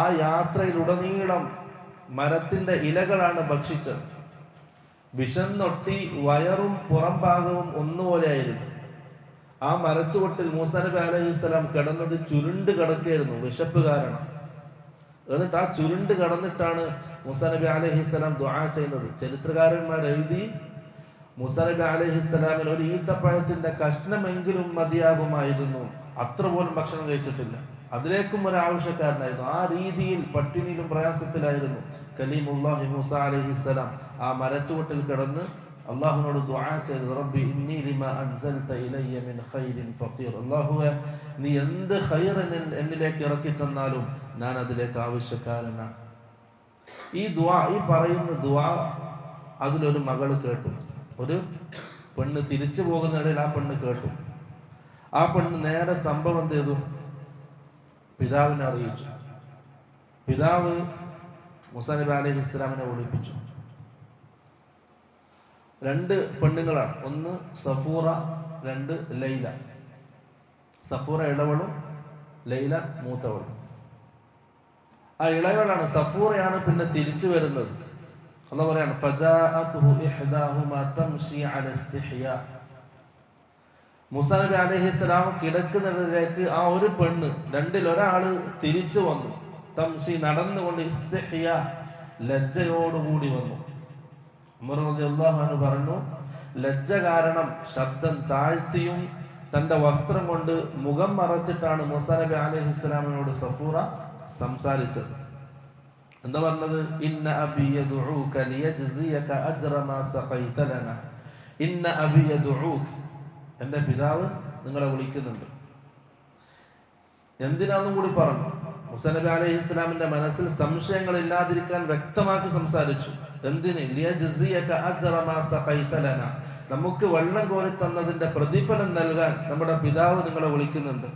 ആ യാത്രയിലുടനീളം മരത്തിന്റെ ഇലകളാണ് ഭക്ഷിച്ചത്. വിശന്നൊട്ടി വയറും പുറം ഭാഗവും ഒന്നുപോലെയായിരുന്നു. ആ മരച്ചുവട്ടിൽ മൂസാ നബി അലൈഹിസ്സലാം കിടന്നത് ചുരുണ്ട് കിടക്കുകയായിരുന്നു, വിശപ്പ് കാരണം. എന്നിട്ട് ആ ചുരുണ്ട് കടന്നിട്ടാണ് മൂസാ നബി അലൈഹിസ്സലാം ദുആ ചെയ്യുന്നത്. ചരിത്രകാരന്മാർ എഴുതി, മൂസാ നബി അലൈഹിസ്സലാമിന് ഒരു ഈത്തപ്പഴത്തിന്റെ കഷ്ണമെങ്കിലും മതിയാകുമായിരുന്നു, അത്ര പോലും ഭക്ഷണം കഴിച്ചിട്ടില്ല. അതിലേക്കും ഒരു ആവശ്യക്കാരനായിരുന്നു. ആ രീതിയിൽ പട്ടിണിയിലും പ്രയാസത്തിലായിരുന്നു കലീമുല്ലാഹി മൂസ അലൈഹിസ്സലാം. ആ മരച്ചുവട്ടിൽ കിടന്ന് അള്ളാഹുവിനോട് ദുആ ചെയ്തു, റബ്ബി ഇന്നി ലിമാ അൻസൽത ഇലയ്യ മിൻ ഖൈരിൻ ഫഖീർ. അല്ലാഹുവേ, നീ എന്ത് ഖൈർ എന്നിലേക്ക് ഇറക്കി തന്നാലും ഞാൻ അതിലേക്ക് ആവശ്യക്കാരനാണ്. ഈ ദുആ, ഈ പറയുന്ന ദുആ അതിലൊരു മകള് കേട്ടു. ഒരു പെണ്ണ് തിരിച്ചു പോകുന്നതിനിടയിൽ ആ പെണ്ണ് കേട്ടു. ആ പെണ്ണ് നേരെ സംഭവം എന്ത് ചെയ്തു? പിതാവിനെ അറിയിച്ചു. പിതാവ് മൂസാ നബി അലൈഹിസ്സലാമിനെ ഒളിപ്പിച്ചു. 2 പെണ്ണുങ്ങളാണ്, ഒന്ന് സഫൂറ, 2 ലൈല. സഫൂറ ഇളവളും ലൈല മൂത്തവളും. ആ ഇളവളാണ്, സഫൂറയാണ് പിന്നെ തിരിച്ചു വരുന്നത്. അല്ലാഹു പറയാണ്, ഫജാഅതുഹു ഇഹ്ദാഹുമാ തംശി അല ഇസ്തിഹ്യാ. മൂസാ നബി അലൈഹിസ്സലാം കിടക്കുന്നതിലേക്ക് ആ ഒരു പെണ്ണ്, 2ൽ ഒരാള് തിരിച്ചു വന്നു. തംശി, നടന്നുകൊണ്ട്, ഇസ്തിഹ്യാ, ലജ്ജയോടുകൂടി വന്നു. ഉമർ റളിയല്ലാഹു അൻഹു പറഞ്ഞു, ലജ്ജ കാരണം ശബ്ദം താഴ്ത്തിയും തന്റെ വസ്ത്രം കൊണ്ട് മുഖം മറച്ചിട്ടാണ് മൂസാ നബി അലൈഹിസ്സലാമിനോട് സഫൂറ സംസാരിച്ചത്. എന്താ പറഞ്ഞത്? ഇന്ന അബി യദ്ഉക ലിയജ്സിയക അജ്റ മാ സഖൈത ലനാ. ഇന്ന അബി യദ്ഉക, എന്റെ പിതാവ് നിങ്ങളെ വിളിക്കുന്നുണ്ട്. എന്തിനാന്നും കൂടി പറഞ്ഞു. മൂസാ നബി അലൈഹിസ്സലാമിന്റെ മനസ്സിൽ സംശയങ്ങൾ ഇല്ലാതിരിക്കാൻ വ്യക്തമാക്കി സംസാരിച്ചു. എന്തിന്? ലിയജ്സിയക അജ്റ മാ സഖൈത ലനാ, നമുക്ക് വെള്ളം കോരി തന്നതിന്റെ പ്രതിഫലം നൽകാൻ നമ്മുടെ പിതാവ് നിങ്ങളെ വിളിക്കുന്നുണ്ട്.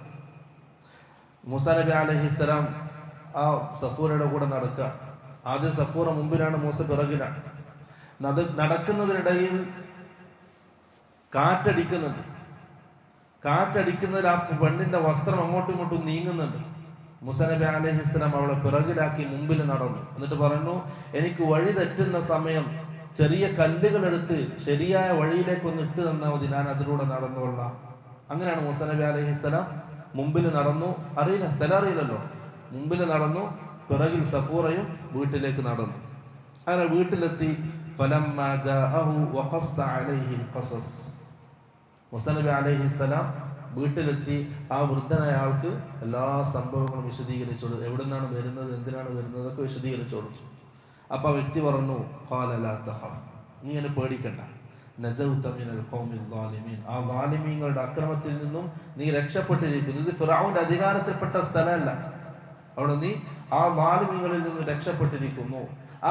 മൂസാ നബി അലൈഹിസ്സലാം ആ സഫൂറയുടെ കൂടെ നടക്കുക. ആദ്യം സഫൂറ മുമ്പിലാണ്, മൂസ പിറകിലാണ്. നടക്കുന്നതിനിടയിൽ കാറ്റടിക്കുന്നതിൽ ആ പെണ്ണിന്റെ വസ്ത്രം അങ്ങോട്ടും ഇങ്ങോട്ടും നീങ്ങുന്നുണ്ട്. മൂസാ നബി അലൈഹിസ്സലാം അവളെ പിറകിലാക്കി മുമ്പിൽ നടന്നു. എന്നിട്ട് പറഞ്ഞു, എനിക്ക് വഴി തെറ്റുന്ന സമയം ചെറിയ കല്ലുകൾ എടുത്ത് ശരിയായ വഴിയിലേക്ക് ഒന്ന് ഇട്ട് തന്നാൽ മതി, ഞാൻ അതിലൂടെ നടന്നുകൊള്ളാം. അങ്ങനെയാണ് മൂസാ നബി അലൈഹിസ്സലാം മുമ്പിൽ നടന്നു. അറിയില്ല, സ്ഥലം അറിയില്ലല്ലോ. മുമ്പിൽ നടന്നു, പിറകിൽ സഫൂറയും വീട്ടിലേക്ക് നടന്നു. അങ്ങനെ വീട്ടിലെത്തി. ഫലമ്മാ ജാഅഹു വഖസ്സ അലൈഹിൽ ഖസസ്. മൂസാ നബി അലൈഹിസ്സലാം വീട്ടിലെത്തി. ആ വൃദ്ധനായ ആൾക്ക് എല്ലാ സംഭവങ്ങളും വിശദീകരിച്ചു കൊടുത്തു. എവിടെ നിന്നാണ് വരുന്നത്, എന്തിനാണ് വരുന്നത് ഒക്കെ വിശദീകരിച്ചു കൊടുത്തു. അപ്പൊ ആ വ്യക്തി പറഞ്ഞു, ഖാല ലാ തഖഫ്, നീ എന്നെ പേടിക്കണ്ട. നജൗത മിനൽ ഖൗമിൽ ളാലിമീൻ, ആ ളാലിമീങ്ങളുടെ അക്രമത്തിൽ നിന്നും നീ രക്ഷപ്പെട്ടിരിക്കുന്നു. ഇത് ഫിർഔന്റെ അധികാരത്തിൽപ്പെട്ട സ്ഥലമല്ല. അവിടെ നീ ആ ളാലിമീങ്ങളിൽ നിന്ന് രക്ഷപ്പെട്ടിരിക്കുന്നു.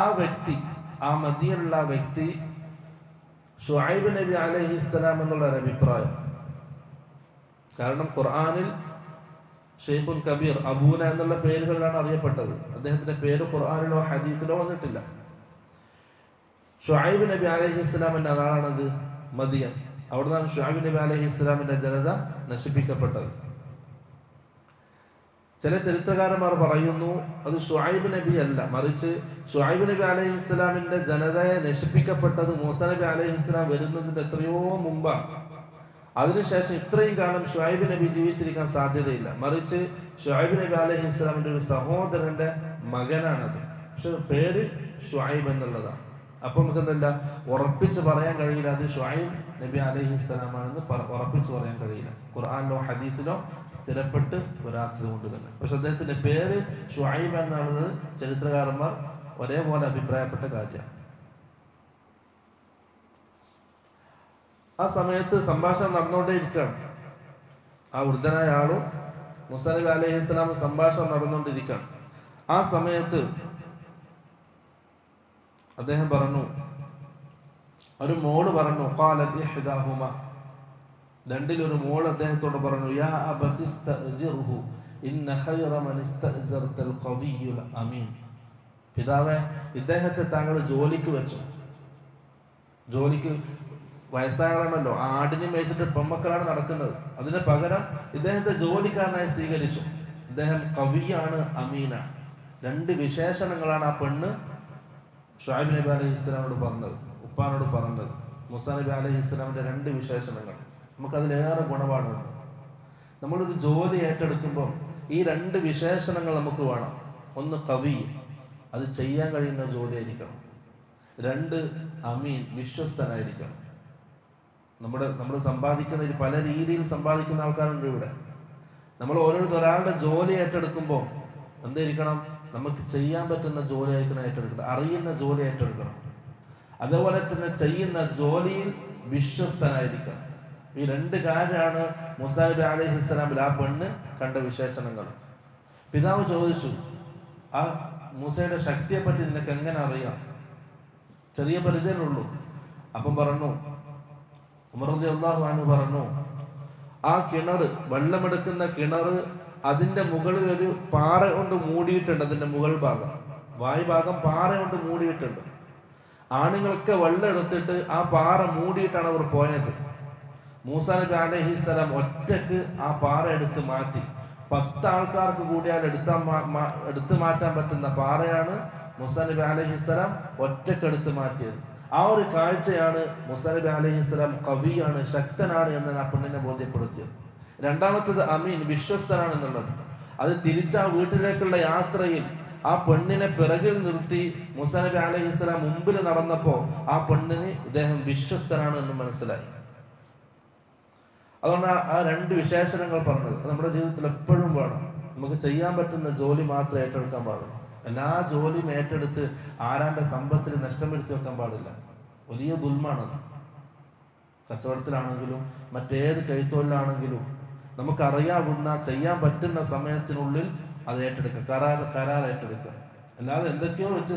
ആ വ്യക്തി, ആ മദീനയിലുള്ള വ്യക്തി ശുഐബ് നബി അലൈഹിസ്സലാം എന്നുള്ള ഒരു അഭിപ്രായം. കാരണം ഖുർആനിൽ ഷെയ്ഖുൽ കബീർ, അബൂന എന്നുള്ള പേരുകളിലാണ് അറിയപ്പെട്ടത്. അദ്ദേഹത്തിന്റെ പേര് ഖുർആനിലോ ഹദീസിലോ വന്നിട്ടില്ല. ശുഐബ് നബി അലൈഹിസ്സലാമിന്റെ നാടാണത് മദിയൻ. അവിടുന്നാണ് ശുഐബ് നബി അലൈഹിസ്സലാമിന്റെ ജനത നശിപ്പിക്കപ്പെട്ടത്. ചില ചരിത്രകാരന്മാർ പറയുന്നു അത് ശുഐബ് നബി അല്ല, മറിച്ച് ശുഐബ് നബി അലൈഹിസ്സലാമിന്റെ ജനതയെ നശിപ്പിക്കപ്പെട്ടത് മൂസാ നബി അലൈഹിസ്സലാം വരുന്നതിന്റെ എത്രയോ മുമ്പാണ്. അതിനുശേഷം ഇത്രയും കാലം ശുഐബ് നബി ജീവിച്ചിരിക്കാൻ സാധ്യതയില്ല. മറിച്ച് ശുഐബ് നബി അലൈഹിസ്സലാമിന്റെ ഒരു സഹോദരന്റെ മകനാണത്. പക്ഷെ പേര് ശുഐബ് എന്നുള്ളതാണ്. അപ്പൊ നമുക്ക് എന്തല്ല ഉറപ്പിച്ച് പറയാൻ കഴിയില്ല അത് ശുഐബ് നബി അലൈഹിസ്സലാമാണെന്ന് ഉറപ്പിച്ച് പറയാൻ കഴിയില്ല. ഖുർആനിലോ ഹദീസിലോ സ്ഥിരപ്പെട്ട് വരാത്തത് കൊണ്ട് തന്നെ. പക്ഷെ അദ്ദേഹത്തിന്റെ പേര് ശുഐബ് എന്നാണെന്ന് ചരിത്രകാരന്മാർ ഒരേപോലെ അഭിപ്രായപ്പെട്ട കാര്യമാണ്. ആ സമയത്ത് സംഭാഷണം നടന്നുകൊണ്ടേയിരിക്കുകയാണ്. ആ വൃദ്ധനായ ആളും മൂസാ നബി അലൈഹിസ്സലാമും സംഭാഷണം നടന്നുകൊണ്ടിരിക്കുകയാണ്. ആ സമയത്ത് അദ്ദേഹം പറഞ്ഞു, ഒരു മോള് പറഞ്ഞു, ഖാലത് ഇഹ്ദാഹുമ, രണ്ടിലൊരു മോള് അദ്ദേഹത്തോട് പറഞ്ഞു, യാ അബതി ഇസ്തഅ്ജിർഹു ഇന്ന ഖൈറ മൻ ഇസ്തഅ്ജർതൽ ഖവിയ്യുൽ അമീൻ. പിതാവേ, ഇദ്ദേഹത്തെ താങ്കൾ ജോലിക്ക് വെച്ചു. ജോലിക്ക് വയസ്സായാണല്ലോ, ആടിനെ മേയിച്ചിട്ട് പെമ്മക്കളാണ് നടക്കുന്നത്. അതിന് പകരം ഇദ്ദേഹത്തെ ജോലിക്കാരനായി സ്വീകരിച്ചു. ഇദ്ദേഹം കവിയാണ്, അമീന. രണ്ട് വിശേഷണങ്ങളാണ് ആ പെണ്ണ് ഷുഐബ് നബി അലൈഹി ഇസ്ലാമോട് പറഞ്ഞത്, ഉപ്പാനോട് പറഞ്ഞത്. മൂസാ നബി അലൈഹി ഇസ്ലാമിന്റെ രണ്ട് വിശേഷണങ്ങൾ നമുക്കതിലേറെ ഗുണപാഠമുണ്ട്. നമ്മളൊരു ജോലി ഏറ്റെടുക്കുമ്പോൾ ഈ രണ്ട് വിശേഷണങ്ങൾ നമുക്ക് വേണം. ഒന്ന് കവി, അത് ചെയ്യാൻ കഴിയുന്ന ജോലിയായിരിക്കണം. രണ്ട് അമീൻ, വിശ്വസ്തനായിരിക്കണം. നമ്മൾ സമ്പാദിക്കുന്നതിൽ പല രീതിയിൽ സമ്പാദിക്കുന്ന ആൾക്കാരുണ്ട് ഇവിടെ. നമ്മൾ ഒരാളുടെ ജോലി ഏറ്റെടുക്കുമ്പോൾ എന്തായിരിക്കണം? നമുക്ക് ചെയ്യാൻ പറ്റുന്ന ജോലി ആയിരിക്കണം ഏറ്റെടുക്കണം, അറിയുന്ന ജോലി ഏറ്റെടുക്കണം. അതേപോലെ തന്നെ ചെയ്യുന്ന ജോലിയിൽ വിശ്വസ്തനായിരിക്കണം. ഈ രണ്ട് കാര്യമാണ് മൂസാ നബി അലൈഹിസ്സലാമിൽ ആ പെണ്ണ് കണ്ട വിശേഷണങ്ങൾ. പിതാവ് ചോദിച്ചു, ആ മൂസയുടെ ശക്തിയെ പറ്റി നിനക്ക് എങ്ങനെ അറിയാം? ചെറിയ പരിചയമുള്ളൂ. അപ്പം പറഞ്ഞു, ഉമർ റളിയല്ലാഹു അൻഹു പറഞ്ഞു, ആ കിണർ, വെള്ളമെടുക്കുന്ന കിണർ, അതിന്റെ മുകളിൽ ഒരു പാറ കൊണ്ട് മൂടിയിട്ടുണ്ട്. അതിന്റെ മുകൾ ഭാഗം, വായു ഭാഗം പാറ കൊണ്ട് മൂടിയിട്ടുണ്ട്. ആണുങ്ങളൊക്കെ വെള്ളം എടുത്തിട്ട് ആ പാറ മൂടിയിട്ടാണ് അവർ പോയത്. മൂസാ നബി അലൈഹിസ്സലാം ഒറ്റക്ക് ആ പാറ എടുത്ത് മാറ്റി. 10 ആൾക്കാർക്ക് കൂടിയാൽ എടുത്തു മാറ്റാൻ പറ്റുന്ന പാറയാണ് മൂസാ നബി അലൈഹിസ്സലാം ഒറ്റക്ക് എടുത്ത് മാറ്റിയത്. ആ ഒരു കാഴ്ചയാണ് മൂസാ നബി അലൈഹിസ്സലാം കവിയാണ്, ശക്തനാണ് എന്ന് ആ പെണ്ണിനെ ബോധ്യപ്പെടുത്തിയത്. രണ്ടാമത്തത് അമീൻ, വിശ്വസ്തനാണ് എന്നുള്ളത്. അത് തിരിച്ചാ വീട്ടിലേക്കുള്ള യാത്രയിൽ ആ പെണ്ണിനെ പിറകിൽ നിർത്തി മൂസാ നബി അലൈഹിസ്സലാം മുമ്പിൽ നടന്നപ്പോ ആ പെണ്ണിന് ഇദ്ദേഹം വിശ്വസ്തനാണ് എന്ന് മനസ്സിലായി. അതുകൊണ്ട് ആ രണ്ട് വിശേഷണങ്ങൾ പറഞ്ഞത് നമ്മുടെ ജീവിതത്തിൽ എപ്പോഴും വേണം. നമുക്ക് ചെയ്യാൻ പറ്റുന്ന ജോലി മാത്രമേ ഏറ്റെടുക്കാൻ പാടുള്ളൂ. എല്ലാ ജോലിയും ഏറ്റെടുത്ത് ആരാന്റെ സമ്പത്തിൽ നഷ്ടം വരുത്തി വെക്കാൻ പാടില്ല. വലിയ ദുൽമാണത്. കച്ചവടത്തിലാണെങ്കിലും മറ്റേത് കൈത്തൊഴിലാണെങ്കിലും നമുക്കറിയാവുന്ന, ചെയ്യാൻ പറ്റുന്ന സമയത്തിനുള്ളിൽ അത് ഏറ്റെടുക്കുക, കരാർ ഏറ്റെടുക്കുക. അല്ലാതെ എന്തൊക്കെയോ വെച്ച്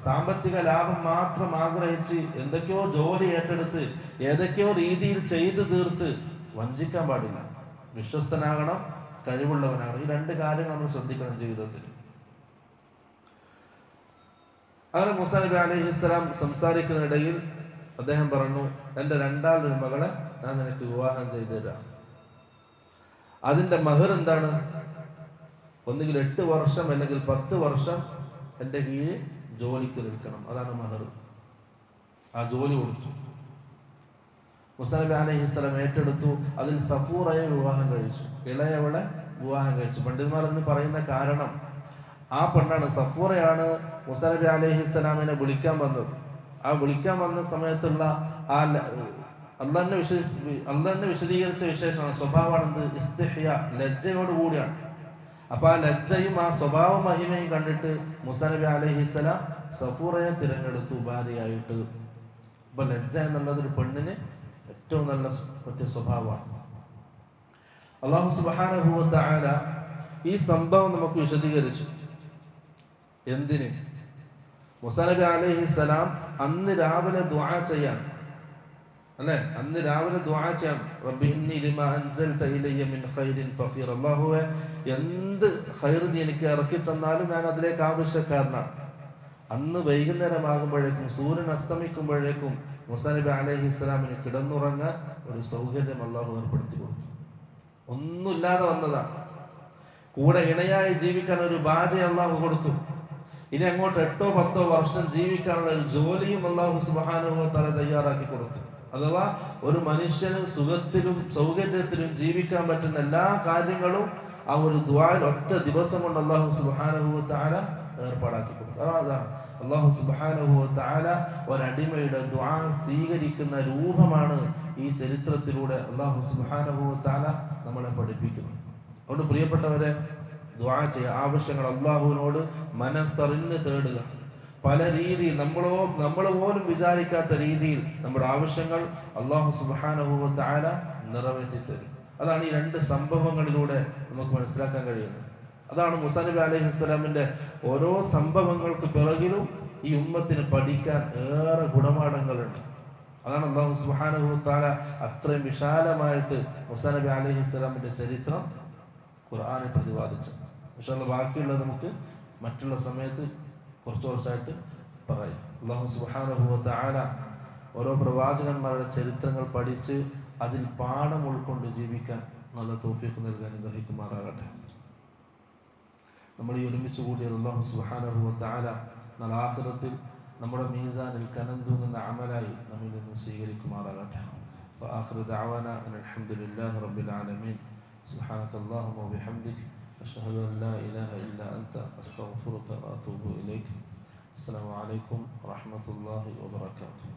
സാമ്പത്തിക ലാഭം മാത്രം ആഗ്രഹിച്ച് എന്തൊക്കെയോ ജോലി ഏറ്റെടുത്ത് ഏതൊക്കെയോ രീതിയിൽ ചെയ്തു തീർത്ത് വഞ്ചിക്കാൻ പാടില്ല. വിശ്വസ്തനാകണം, കഴിവുള്ളവനാകണം. ഈ രണ്ട് കാര്യങ്ങൾ നമ്മൾ ശ്രദ്ധിക്കണം ജീവിതത്തിൽ. അങ്ങനെ മൂസാ നബി അലൈഹിസ്സലാം സംസാരിക്കുന്നതിനിടയിൽ അദ്ദേഹം പറഞ്ഞു, എൻ്റെ രണ്ടാമതൊരു മകളെ ഞാൻ നിനക്ക് വിവാഹം ചെയ്തു തരാം. അതിന്റെ മഹർ എന്താണ്? ഒന്നുകിൽ 8 വർഷം അല്ലെങ്കിൽ 10 വർഷം എൻ്റെ കീഴിൽ ജോലിക്ക് നിൽക്കണം. അതാണ് മഹർ. ആ ജോലി കൊടുത്തു. മൂസാ നബി അലൈഹിസ്സലാം ഏറ്റെടുത്തു. അതിൽ സഫൂറയെ വിവാഹം കഴിച്ചു, ഇളയവളെ വിവാഹം കഴിച്ചു. പണ്ഡിതന്മാർ എന്ന് പറയുന്ന കാരണം ആ പെണ്ണാണ്, സഫൂറയാണ് മൂസാ നബി അലൈഹിസ്സലാമിനെ വിളിക്കാൻ വന്നത്. ആ വിളിക്കാൻ വന്ന സമയത്തുള്ള ആ അള്ളാഹ് വിശദീകരിച്ച വിശേഷമാണ്, സ്വഭാവമാണെന്ത്? ഇസ്തിഹ്യ, ലജ്ജയോട് കൂടിയാണ്. അപ്പൊ ആ ലജ്ജയും ആ സ്വഭാവ മഹിമയും കണ്ടിട്ട് മൂസാ നബി അലൈഹിസ്സലാം സഫൂറയെ തിരഞ്ഞെടുത്തു ഭാര്യയായിട്ട്. അപ്പൊ ലജ്ജ എന്നുള്ളത് ഒരു പെണ്ണിന് ഏറ്റവും നല്ല പറ്റിയ സ്വഭാവമാണ്. അല്ലാഹു സുബ്ഹാനഹു വ തആല ഈ സംഭവം നമുക്ക് വിശദീകരിച്ചു. എന്തിന്? മൂസാ നബി അലൈഹിസ്സലാം അന്ന് രാവിലെ ദുആ ചെയ്യാൻ, അല്ലേ? അന്ന് രാവിലെ ദുആ ചെയ്യാൻ, റബ്ബി ഇന്നി ലിമാ അൻസൽത ഇലയ്യ മിൻ ഖൈരിൻ ഫഖീർ. അല്ലാഹുവേ, എന്ത് ഖൈർ നീ എനിക്ക് ഇറക്കി തന്നാലും ഞാൻ അതിലേക്ക് ആവശ്യക്കാരനാണ്. അന്ന് വൈകുന്നേരമാകുമ്പോഴേക്കും, സൂര്യൻ അസ്തമിക്കുമ്പോഴേക്കും മൂസാ നബി അലൈഹിസ്സലാമിന് കിടന്നുറങ്ങാൻ ഒരു സൗകര്യം അല്ലാഹു ഏർപ്പെടുത്തി കൊടുത്തു. ഒന്നുമില്ലാതെ വന്നതാണ്. കൂടെ ഇണയായി ജീവിക്കാൻ ഒരു ഭാര്യ അല്ലാഹു കൊടുത്തു. ഇനി അങ്ങോട്ട് 8-10 വർഷം ജീവിക്കാനുള്ള ഒരു ജോലിയും അല്ലാഹു സുബ്ഹാനഹു വ തആല തയ്യാറാക്കി കൊടുത്തു. അഥവാ ഒരു മനുഷ്യന് സുഖത്തിലും സൗകര്യത്തിലും ജീവിക്കാൻ പറ്റുന്ന എല്ലാ കാര്യങ്ങളും ആ ഒരു ദുആയിൽ ഒറ്റ ദിവസം കൊണ്ട് അല്ലാഹു സുബ്ഹാനഹു വ തആല ഏർപ്പാടാക്കി കൊടുത്തു. അതാണ് അല്ലാഹു സുബ്ഹാനഹു വ തആല ഒരടിമയുടെ ദുആ സ്വീകരിക്കുന്ന രൂപമാണ് ഈ ചരിത്രത്തിലൂടെ അല്ലാഹു സുബ്ഹാനഹു വ തആല നമ്മളെ പഠിപ്പിക്കുന്നത്. അതുകൊണ്ട് പ്രിയപ്പെട്ടവരെ, ദുആ ചെയ്യുക, ആവശ്യങ്ങൾ അല്ലാഹുവിനോട് മനസ്സറിഞ്ഞ് തേടുക. പല രീതിയിൽ നമ്മൾ പോലും വിചാരിക്കാത്ത രീതിയിൽ നമ്മുടെ ആവശ്യങ്ങൾ അല്ലാഹു സുബ്ഹാനഹു വ തആല നിറവേറ്റി തരും. അതാണ് ഈ രണ്ട് സംഭവങ്ങളിലൂടെ നമുക്ക് മനസ്സിലാക്കാൻ കഴിയുന്നത്. അതാണ് മൂസാ നബി അലൈഹിസ്സലാമിന്റെ ഓരോ സംഭവങ്ങൾക്ക് പിറകിലും ഈ ഉമ്മത്തിന് പഠിക്കാൻ ഏറെ ഗുണപാഠങ്ങളുണ്ട്. അതാണ് അല്ലാഹു സുബ്ഹാനഹു വ തആല അത്രയും വിശാലമായിട്ട് മൂസാ നബി അലൈഹിസ്സലാമിന്റെ ചരിത്രം ഖുർആനിൽ പ്രതിപാദിച്ചത്. ഇൻഷാ അല്ലാഹ് ബാക്കിയുള്ളത് നമുക്ക് മറ്റുള്ള സമയത്ത് കുറച്ചായിട്ട് പറയാം. അല്ലാഹു സുബ്ഹാനഹു വ തആല ഓരോ പ്രവാചകന്മാരുടെ ചരിത്രങ്ങൾ പഠിച്ച് അതിൽ പാഠം ഉൾക്കൊണ്ട് ജീവിക്കാൻ നല്ല തൗഫീഖ് നൽകാൻ ഗ്രഹിക്കുമാറാകട്ടെ. നമ്മൾ ഈ ഒരുമിച്ച് കൂടിയ അല്ലാഹു സുബ്ഹാനഹു വ തആല നാളെ ആഖിറത്തിൽ നമ്മുടെ മീസാനിൽ കനം തൂങ്ങുന്ന അമലായി നമ്മിൽ നിന്ന് സ്വീകരിക്കുമാറാകട്ടെ. വആഖിറു ദഅവാനാ അൽഹംദുലില്ലാഹി റബ്ബിൽ ആലമീൻ. സുബ്ഹാനക അല്ലാഹുമ്മ വബിഹംദിക അഷ്ഹദു അൻ ലാ ഇലാഹ ഇല്ലാ അൻത അസ്തഗ്ഫിറുക വഅതൂബു ഇലൈക്. അസ്സലാമു അലൈക്കും വറഹ്മത്തുള്ളാഹി വബറകാതുഹു.